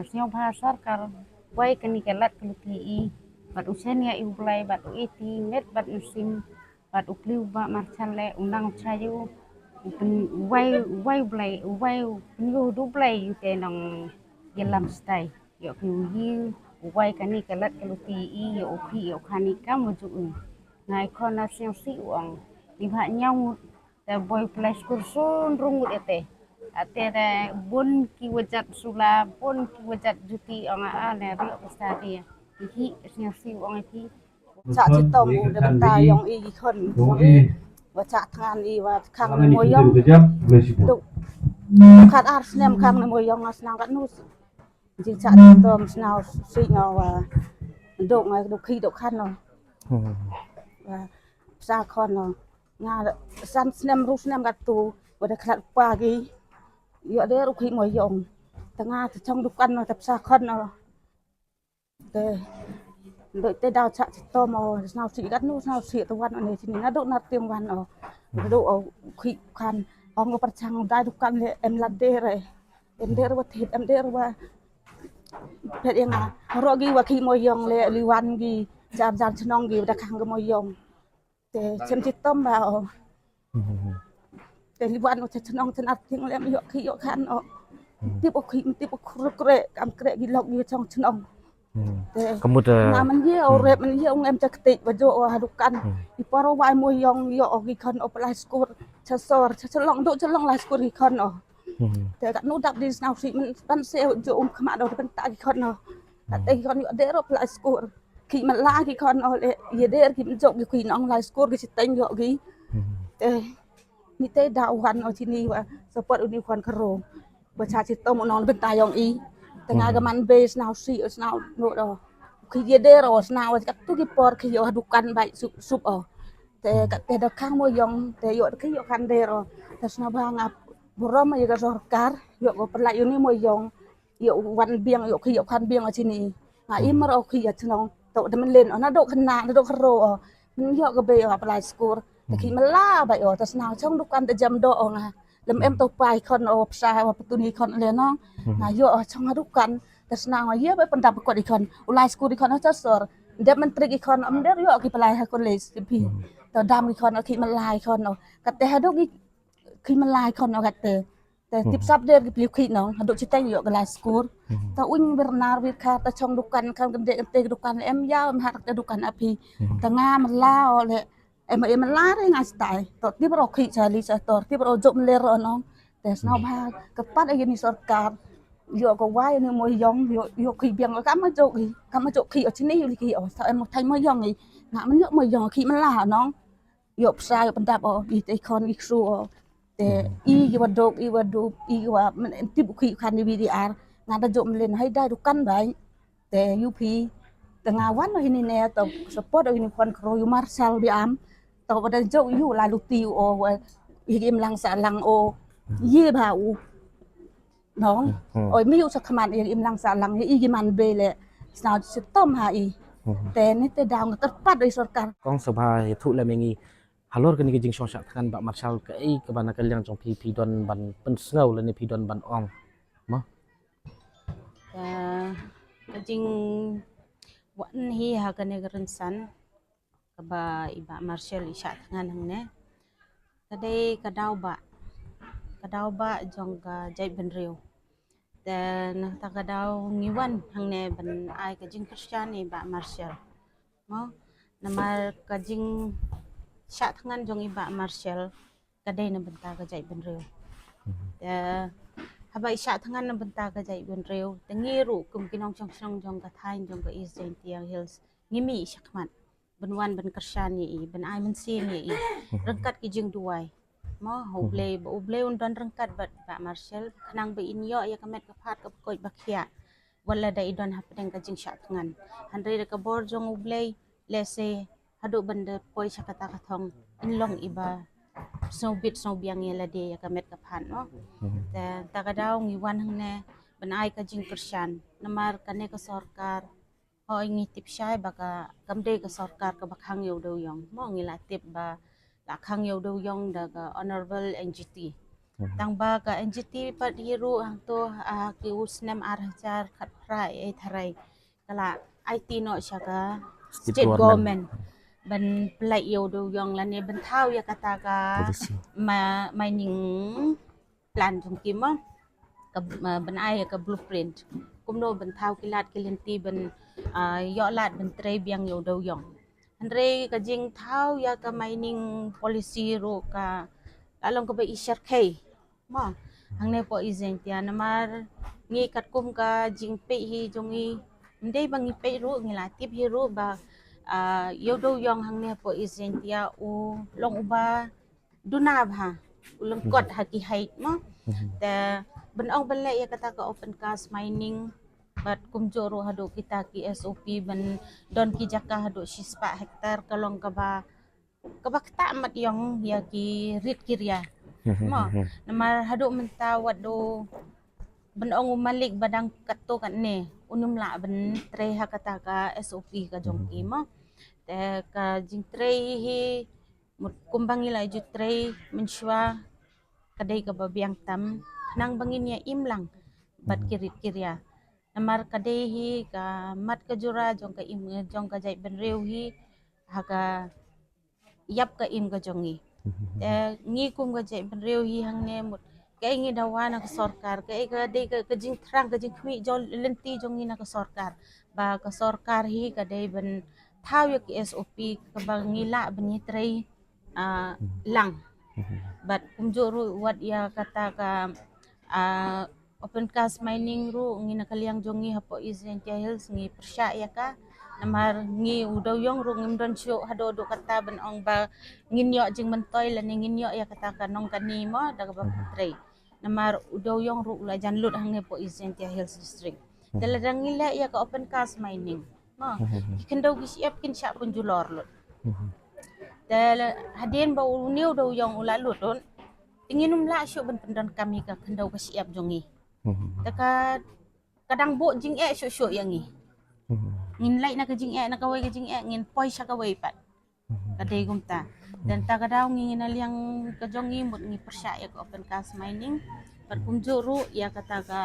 siang pasar kar wai kani kelat keluti bat usen ya iulai bat uiti met bat musim bat ukliu ba marchan le unang chayu wai wai blai wai penyu du blai te nang yelam stai yo kiu wai kani kelat keluti yo upi yo kani kamu ju ngai kona siang si uang di ba nyau te boy place kursun rungut ete ate da bun ki wajat sula bun ki wajat juti ong a ne rio pestadi hi siang si uang ki cha chi tom u de ta yong i khon wa cha than i wa khang mo yong du khat ar snem khang mo yong as nang kat nu jing cha chi tom snao si ngo wa do ngai do khi do khan no và sa khon no nga san snem ru snem kat tu wa de khat pa gi yo de ru khi mo yong ta nga trong dukan no tap sa khon no de đợi tê đào chạ to màu nào chỉ gắt nút nào chỉ tông văn này thì nó độ nát tiêm văn ở độ khí khan ông có bắt chang đai dukan le em là đê rồi em đê rồi thịt em đê rồi thế yang à rồi ghi và khi mồi yong le liwan ghi jar jar chenong ghi đã khang cái mồi yong để xem chỉ tôm vào để liwan nó chenong chen ắt tiếng le yo khi yo khan ở tiếp kre am kre ghi lọc ghi trong chenong kemudian man ye rep man ye em cha ketik bajo hadukan iparo wai mo yong yo gi khon op la skur cha sor cha long la skur gi khon o te kat nu dak dis now si man ban se jo khama do ban ta gi khon o te khon yo de op la skur ki man la gi khon o le ye de ki jo gi kuin ong la skur gi ten yo gi te ni te da wan oที่นี่ว่าสปอร์ตอุนิคอนคโรประชาธิปไตยมนอนเป็นตายองอีtengah gaman base now si now no do khi de ro now kat tu ki por khi yo dukan bai sup o te da khang mo yong te yo khi yo kan de ro tas na bang ap borom ya ga sorkar yo go perla yo ni mo yong yo wan biang yo khi yo kan biang ở sini ha imar o khi ya chnong to de man len ona do khna do khro o man yo go be o apply score te khi man la bai o tas now chong dukan te jam do o nga lem em to pai khon o psa wa petuni khon le no na yo chong dukan tas now ye be pendap ko di khon ulai school di khon cha sor de man trik di khon am de yo ki palai ha college pi to dam di khon ki man lai khon o ka te ha do ki khi man lai khon o ka te tip sap de ki pi khi no ha do chi tan yo ka lai school ta uin bernar wir kha ta chong dukan kan de dukan em ya em ha ta dukan api ta nga man la o le em la re ngai stai to ti pro khi cha li cha to ti pro jom le ro no te sno ba ka pat ai ni sarkar yo ko wai ni mo yong yo khi biang ka ma jo khi ở trên này khi ở sao em một thay mo yong ni ngã man yo mo yong khi man la no yo sai pen dap o i te kon i kru o te i wa i wa man ti bu khi khan ni vdr ngã ta jom lên hay dai du kan bai te up tengah wan no ini ne to support ini kon kro yu marshal bi am to pada jo yu la lu ti o im lang sa lang o ye ba u no oi mi yu sa khaman im lang sa lang i gi man be le sao se tom ha i te ni te daw ngat pat oi sarkar kong sabha thu le mengi halor kani jing song shat kan ba marshal ka ei ka bana kalyang jong pi don ban pen snau le ni pi don ban ong ma jing wan hi ha kane garan san ka ba iba marshal i shat ngan hang ne kadai kadaw ba jong ka jai ben riu dan ta kadaw ngiwan hang ne ban ai ka jing christian ni ba marshal mo namar ka jing shat ngan jong iba marshal kadai na benta ka jai ben riu habai shat ngan na benta ka jai ben riu tangiru kum kinong chong jong ka thain jong ka is jain tiang hills ngimi shakman benwan ben christian ni ben ai men si ni rengkat ki jing duai mo oble undon rengkat ba marshal khnang be in yo ya kamet ka phat ka koi ba khia wala da idon hapdeng ka jing shat ngan handre ka bor jong oble lese hadu bende poi sakata ka thong in long iba so biang ya la de ya kamet ka phan no ta ka daw ngi wan hang ne ben ai ka jing christian namar kane ka sarkar hoi ngi tip shai baka kamde ka sarkar ka bakhang yo do yong mo ngi la tip ba la khang yo do yong da ka honorable NGT tang ba ka NGT pat hiru hang to ki usnem arhajar khat prai ai tharai kala IT no syaka state government ban plai yo do yong la ne ban thau ya kata ka Polisi. ma ning plan jong ki ma ka ban ai ka blueprint kum no ban thau kilat kilenti ban yo lat ban trei biang yo do yong andre ka jing thau ya ka mining policy ro ka lalong ka ba ishar kai ma hang ne po izen tia namar ngi kat kum ka jing pe hi jongi ndai bang i pe ro ngila tip hi ro ba yo do yong hang ne po izen tia u long uba duna ba ulang kot haki hait ma te ben ong bele ya kata ka open cast mining bat kumjoro hado kita ki SOP ben don ki jaka hado shispa hektar kalong ka ba kata mat yong ya ki rit kirya mo namar hado menta wado ben ong umalik badang kato kan ne unum la ben tre ha kata ka SOP ka jongki mo te ka jing tre hi mut kumbang ila ju tre menshwa kadai ka babiang tam nang bangin ya imlang bat kirit kirya namar kadai hi ka mat ka jura jong ka im jong ka jai ben reu hi haga yap ka im ka jongi ngi kum ka jai ben reu hi hang ne mut kai ngi dawana ka sorkar kai ka dei ka jing trang ka jing khmi jol lenti jongi na ka sorkar ba ka sorkar hi ka dei ben thau ya ki SOP ka bangi la bani trei lang but kumjoro wat ya kata ka open cast mining ru ngi nakaliang jongi hapo izen tia hills ngi persya ya ka namar ngi udaw yong ru ngim don syo hado do kata ben ong ba nginyo jing mentoy la nginyo ya kata ka nong kani mo daga ba trei namar udaw yong ru la janlut hang po izen tia hills district teladang ngila ya ka open cast mining mo kindaw gisiap kin sya pun julor lut tel hadien ba uniu do yong ula lutun inginum la syo ben pendon kami ka kindaw ka siap jongi taka kadang bo jing syo yang ni ngin lai na ka jing na ka wai ka jing ngin poi sya ka wai pat kadai gumta dan ta kadaw ngin na liang ka jongi mut ngi persya ya ka open cast mining pat kumjuru ya kata ka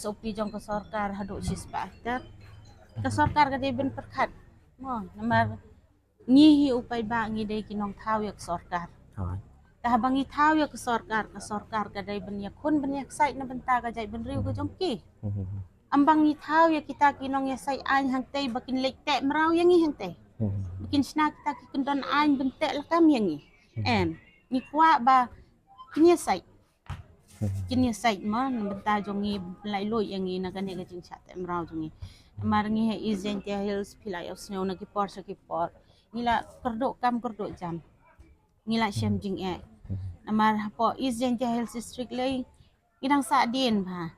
SOP jong ka sorkar hado sispa ter ka sorkar ka dei ben perkhat mo namar ngi hi upai ba ngi dei kinong thau ya ka sorkar ta bangi thau ya ka sorkar ka dei ben ya khun ben ya sai na ben ta ka jai ben riu ka jongki ambang ni thau ya kita kinong ya sai an hang tei bakin lek te mrau yang hang tei bakin sna kita ki kendon an ben te la kam yang ni kwa ba kinya sai ma ben ta jongi lai loi yang ni na ka ne ka jing chat te mrau jongi mar ngi he izen tia hills pilai of snow na ki por nila kerdo jam nila syam jing namar hapo izen tia hills district lei idang sa din ba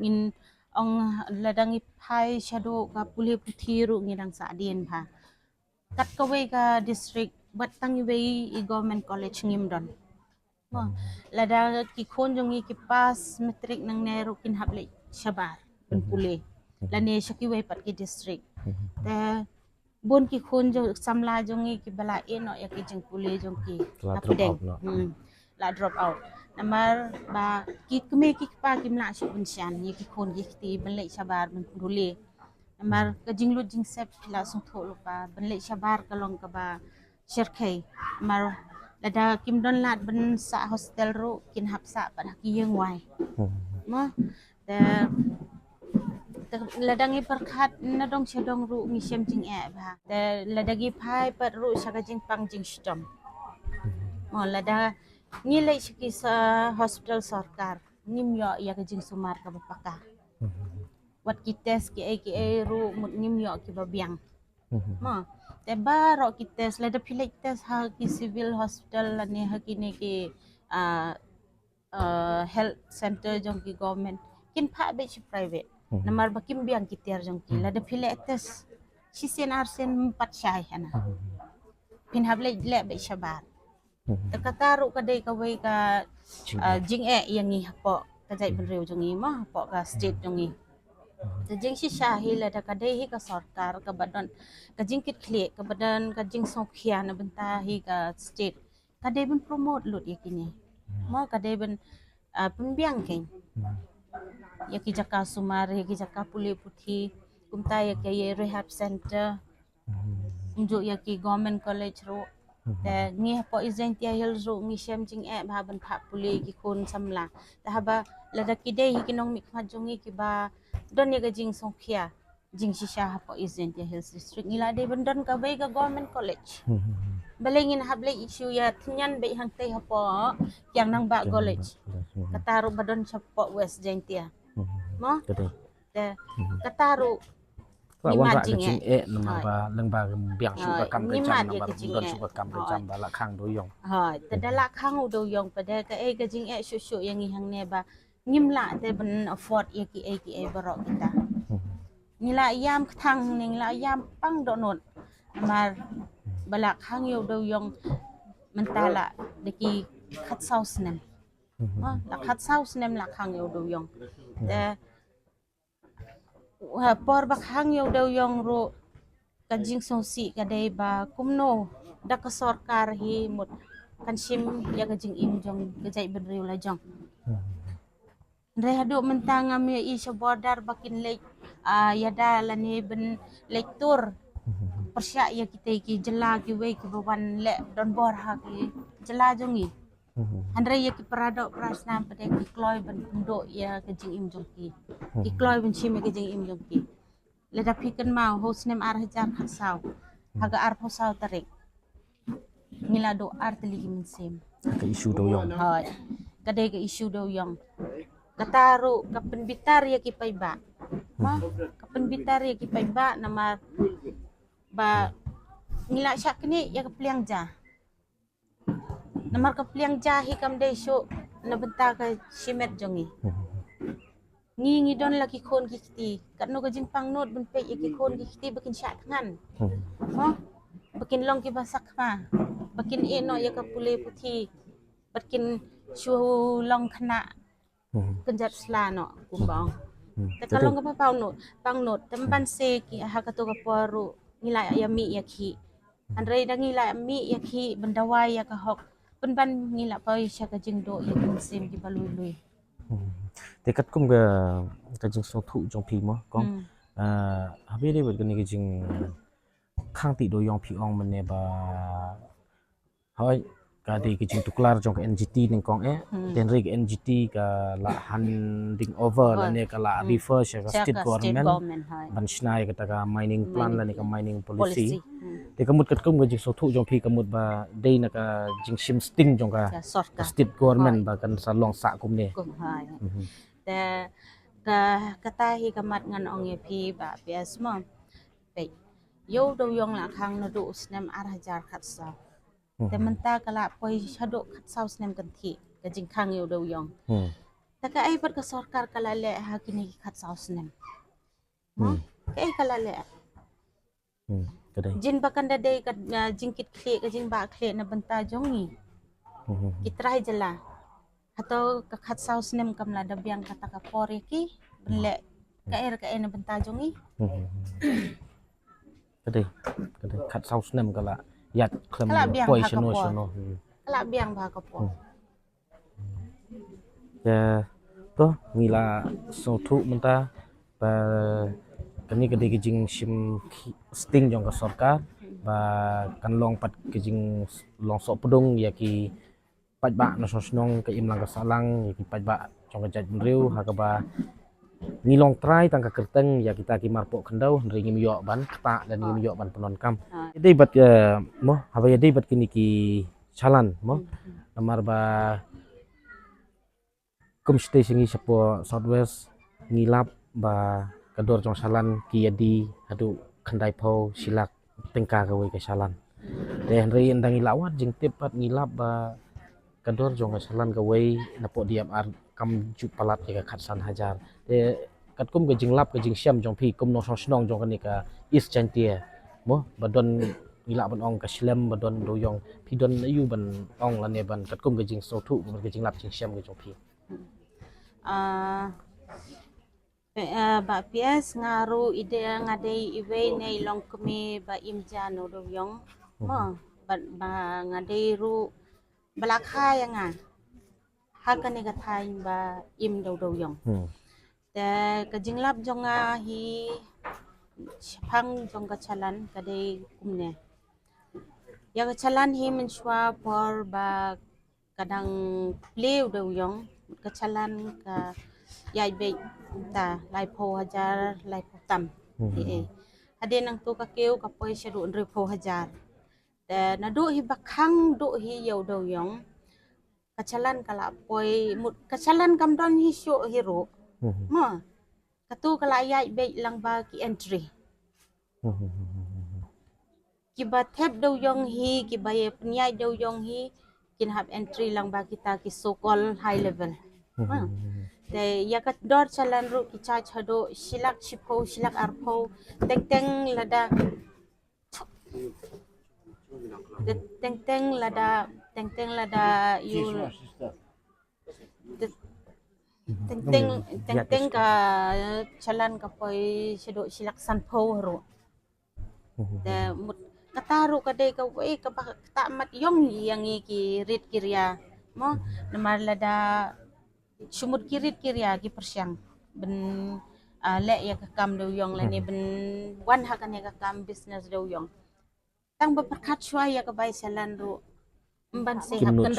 ngin ong ladangi phai shadow ka puli puthiru ngidang sa din ba kat ka wei ka district batang wei I government college ngimdon mo lada ki khon jongi ki pas metrik nang neru kin haple shabar ben puli lane shaki wei pat ki district te bon ki khon jo samla jongi ki bala eno ya ki jing puli jong ki apdeng la drop out namar ba ki kme ki pa kim la shi bun shan ni ki khon ki ti ben le shabar ben puli namar ka jing lu jing sep la sung tho lu pa ben le shabar ka long ka ba sherkai mar lada kim don lat ben sa hostel ru kin hap sa pa ki yeng wai mo te ladangi perkhat na dong syadong ru mi syam jing ba te ladagi phai pat ru syaga jing pang jing stom mo lada ngilai syaki sa hospital sarkar ngimyo ya ka jing sumar ka bapaka wat ki test ki ai ru mut ngimyo ki babiang mo te baro ki test lada pilek test ha ki civil hospital la ne ha ki ne ki health center jong ki government kin pha be chi private namar bakim biang ki ter jong ki lada pilek test si sen arsen 4 syai hana pin hable le be shabar takataru ka dei ka wei ka jing yang ni hapo ka jai ben reu jong ni ma hapo ka state jong ni jing si shahi la da ka dei hi ka sarkar ka badan ka jing kit khle ka badan ka jing song khia na benta hi ka state ka dei ben promote lut yakini Mo kadai ben pembiang keng. Ya ki jaka sumar ya ki jaka puli puthi kumta ya ki rehab center unjuk ya ki government college ro te ngi po izen tia hil ro ngi shem jing ba ban pha puli ki khun samla ta ba la da ki dei ki nong mi kha jongi ki ba don ya ga jing songkhia jing shisha po izen tia hills district ngi la dei ban don ka bai ga government college balengin hable issue ya tinyan be hang tei hapo yang nang ba college kataru badon chapo west jentia mo Kadai. te kataru Kla ni wan mat ra ka jing jing nama ba leng ba biang su ka kam ni re mat jam ya nama ka jing don su ka kam re jam ba la khang do yong. hai te dala khang u do yong pada ka ka jing shu shu yang i hang ne ba ngimla te ben afford ya ki barok kita nila yam thang nila yam pang do not mar balak hang yo do yong mentala deki khat saus nem la khat saus nem la khang yo do yong te por bak hang yo do yong ro kajing songsi kadai ba kumno da ka sarkar hi mut kan sim ya kajing im jong kajai benriu la jong re hadu mentang ami i border bakin lek yada la ne ben lektur persya ya kita ki jela ki we ki bawan le don bor ha ki jela jongi andre ya ki parado prasna pada ki kloy ben ndo ya kajing im jong ki kloy ben sim ya kajing im jong ki le da pikan mau hosnem ar hajar khasau haga ar posau tarik ngila do ar teli min sim Ka isu do yong. hai kadai ka issue do yang kataru kapen bitar ya ki paiba ma kapen bitar ya ki paiba nama ba ngila syak ni ya kepliang ja namar kepliang ja hi kam dei syo na benta ka simet jongi ngi don laki khon ki kiti kat no ka jing pang not ben pe ya ki khon ki kiti bakin syak tangan ma bakin long ki basak ma bakin no ya ka pule puthi bakin shu long khana kenjat selano kumbang te kalau ngapa pang not temban se ki ha ka to ka paru ngila ya mi ya ki andre da ngila mi ya ki bendawai ya ka hok penban ngila pa sya ka jing do ya kin sim ki balului Te kat kum ka jing so thu jong pi mo kong habe de bet ni ka jing khang ti do yong pi ong man ne ba hoi ka de ka jing tuklar jong ka NGT ning kong ten rig NGT ka la handing over la ne ka la refer sya ka state government hai ban snai ka ta ka mining plan la ne ka mining policy policy te kamut kat kum ka jing so thu jong pi kamut ba de na ka jing sim sting jong ka ya sorka state government ba kan sa long sa kum ne kum hai te kata hi kamat ngan ong ye pi ba pias mo pe yo do yong la khang no do snem ar hajar khat sa te menta kala poi shado khat sa snem kan thi ka jing khang yo do yong ta ka ai par ka sarkar kala le ha kini khat sa snem mo ka ai kala le kadai jin bakan da dei ka jingkit khle ka jing ba khle na benta jongi kitrai jela atau ka khat sa snem kam la da biang kata ka por ki benle ka er na benta jongi kadai khat sau snem kala yat klem Kala biang poi ha shono kapor. shono kala biang ba ka por ya to ngila so thu menta ba kani kadai ke jing sim sting jong ka sarkar ba kan long pat ke jing long so pedung ya ki pat ba no snong ke im lang ka salang ya ki pat ba jong ka jaj riu ha ka ba ngilong try tang ka kerteng ya kita ki marpo kendau ring ngim yo ban ta dan ngim yo ban penon kam dei bat mo haba ya dei bat kini ki chalan mo namar ba kum stay singi sapo southwest ngilap ba kador jong salan ki yadi hadu khandai pho silak tengka ka we ka salan de henry endang ilawat jing tepat ngilap ba kador jong ka salan ka we napo diam ar kam ju palat ka khatsan hajar de kat kum ka jing lap ka jing syam jong pi kum no snong jong ka ni ka is chantia mo badon ngila ban ong ka slem badon doyong pi don ayu ban ong la ne ban kat kum ka jing so thu ka jing lap jing syam ka jong pi ba pias ngaru ide ngadei iwe nei long kemi ba imja no do yong mo ba ngadei ru balakha yang hakan ga thai ba im do do yong te ka jinglap jonga hi phang jong ka chalan ka dei kumne ya ka chalan hi menshwa por ba kadang pleu do yong ka chalan ka yai be ta lai pho hajar lai pho tam ade nang tu ka keu ka poi sharu nre pho hajar te na do hi bakhang do hi yo do yong kachalan kala poi mut kachalan kam don hi show hero ma katu kala yai be lang ba ki entry ki ba thep do yong hi ki ba ye pnyai do yong hi kin have entry lang ba kita ki so called high level te ya ka dor chalan ru ki cha chado silak chipo silak arpo teng teng lada teng teng lada you teng teng ka chalan ka poi shado silak sanpo ro te mut kataru ka dei ka wei ka ta mat yong yang ki rit kirya mo namar lada sumut kirit kirya ki persyang ben le ya ka kam do yong la ni ben wan hakan ya ka kam business do yong tang ba perkat shwa ya ka bai chalan ro mban se hapkan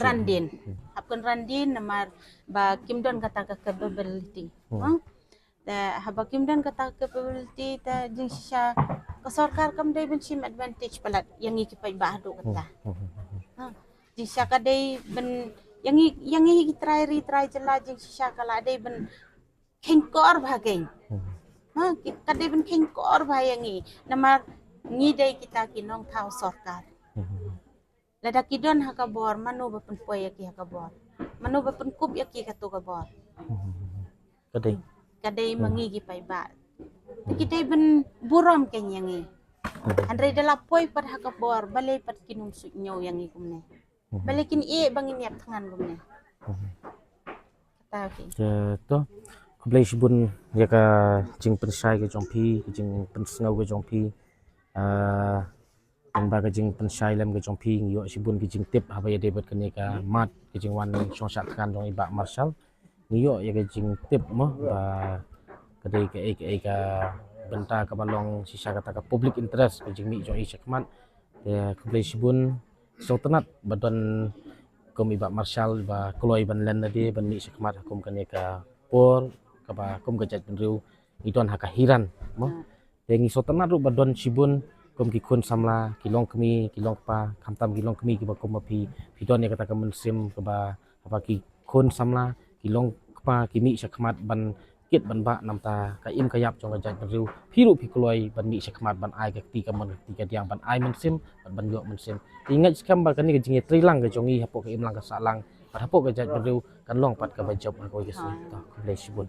randin namar ba kimdon kata ka capability da haba kimdon kata capability ta jing sha ka sarkar kam dai ben sim advantage palat yang iki pai ba do kata jing sha ka dai ben yang iki try jela jing sha kala dai ben kengkor bhageng ka dai ben kengkor ba yang i namar ngi dai kita kinong thau sarkar lada kidon hakabor manu bapun poy yaki hakabor manu bapun kup yaki katu kabor kadai mangi gi pai ba kita ben buram kenyangi andre dala poy pad hakabor balai pad kinum su nyaw yangi kumne balai kin e bangin yak tangan kumne kata ki to kublai shibun ya ka jing pensai ke jongpi jing pensngau ke jongpi yang baga jing pensai lem ke jongpi yo shibun ke jing tip haba ya debet kene ka mat ke jing wan shongsat kan dong iba marshal yo ya ke jing tip mo ba kadai ke ka benta ka balong sisa kata ka public interest ke jing mi jong i sekmat ya kublai shibun sultanat badon kom iba marshal ba kloi ban len nadi ban mi sekmat hukum kene ka por kaba kom gajat benriu idon haka hiran mo dengi sultanat ru badon shibun kom ki kun samla kilong kemi kilong pa kamtam kilong kemi ki bakom api pidon ya kata kamen sim kaba apa ki kun samla kilong pa kimi sekmat ban kit ban ba namta ka im kayap jong gajat benriu piru pikloi ban mi sekmat ban ai ka ti kamen ti ka diang ban ai men sim ban yo men sim ingat skam ba kani jinge trilang ka jongi hapo ka im lang ka salang hapo gajat benriu kan long pat ka bajop ko ki si ta kublai shibun